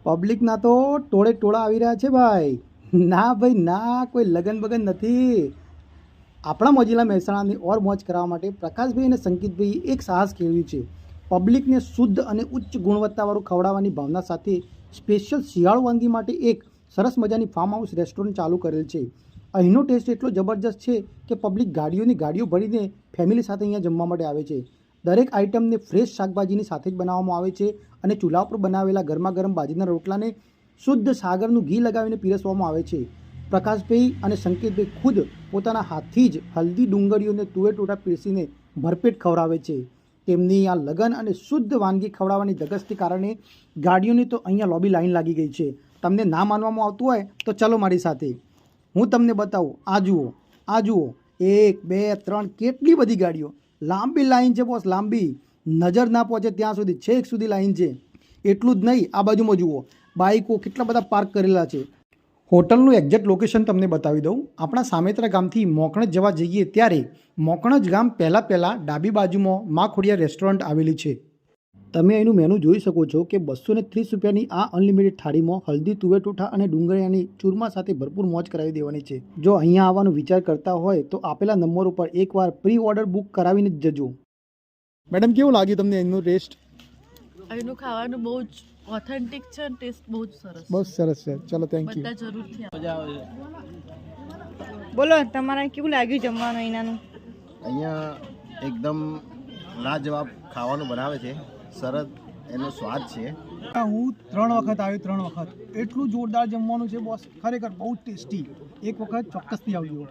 પબ્લિકના તો ટોળે ટોળા આવી રહ્યા છે ભાઈ. ના ભાઈ ના, કોઈ લગન બગન નથી. આપણા મોજીલા મહેસાણાની ઓર મોજ કરવા માટે પ્રકાશભાઈ અને સંકિતભાઈ એક સાહસ કેળવ્યું છે. પબ્લિકને શુદ્ધ અને ઉચ્ચ ગુણવત્તાવાળું ખવડાવવાની ભાવના સાથે સ્પેશિયલ શિયાળુ વાનગી માટે એક સરસ મજાની ફાર્મ હાઉસ રેસ્ટોરન્ટ ચાલુ કરેલ છે. અહીંનો ટેસ્ટ એટલો જબરજસ્ત છે કે પબ્લિક ગાડીઓની ગાડીઓ ભરીને ફેમિલી સાથે અહીંયા જમવા માટે આવે છે. દરેક આઇટમને ફ્રેશ શાકભાજીની સાથે જ બનાવવામાં આવે છે અને ચૂલા પર બનાવેલા ગરમા ગરમ બાજરીના રોટલાને શુદ્ધ સાગરનું ઘી લગાવીને પીરસવામાં આવે છે. પ્રકાશભાઈ અને સંકેતભાઈ ખુદ પોતાના હાથથી જ હલ્દી ડુંગળીઓને તુવેર ટોટા પીરસીને ભરપેટ ખવડાવે છે. તેમની આ લગન અને શુદ્ધ વાનગી ખવડાવવાની ધગસથી કારણે ગાડીઓની તો અહીંયા લોબી લાઈન લાગી ગઈ છે. તમને ના માનવામાં આવતું હોય તો ચલો મારી સાથે, હું તમને બતાવું. આ જુઓ 1 2 3 કેટલી બધી ગાડીઓ, લાંબી લાઈન છે બોસ, લાંબી, નજર ના પહોંચે ત્યાં સુધી, છેક સુધી લાઈન છે. એટલું જ નહીં, આ બાજુમાં જુઓ બાઇકો કેટલા બધા પાર્ક કરેલા છે. હોટલનું એક્ઝેક્ટ લોકેશન તમને બતાવી દઉં. આપણા સામેત્રા ગામથી મોકણજ જવા જઈએ ત્યારે મોકણજ ગામ પહેલાં ડાબી બાજુમાં મા ખોડિયાર રેસ્ટોરન્ટ આવેલી છે. તમે એનું મેનુ જોઈ શકો છો કે 230 રૂપિયાની આ અનલિમિટેડ થાળીમાં હલ્દી તુવેર ટોઠા અને ડુંગળીયાની ચૂરમા સાથે ભરપૂર મોજ કરાવી દેવાની છે. જો અહીંયા આવવાનો વિચાર કરતા હોય તો આપેલા નંબર ઉપર એકવાર પ્રી ઓર્ડર બુક કરાવીને જ જજો. મેડમ, કેવું લાગ્યું તમને એનું ટેસ્ટ? અહીંનું ખાવાનું બહુ જ ઓથેન્ટિક છે અને ટેસ્ટ બહુ જ સરસ. બહુ સરસ છે. ચલો, થેન્ક યુ. બધા જરૂરથી મજા આવે છે. બોલો, તમારે કેવું લાગ્યું જમવાનું અહીંયાનું? અહીંયા એકદમ લાજવાબ ખાવાનું બનાવે છે, સરસ એનો સ્વાદ છે. હું 3 વખત આવ્યો, 3 વખત. એટલું જોરદાર જમવાનું છે બોસ, ખરેખર બહુ ટેસ્ટી. એક વખત ચોક્કસથી આવજો.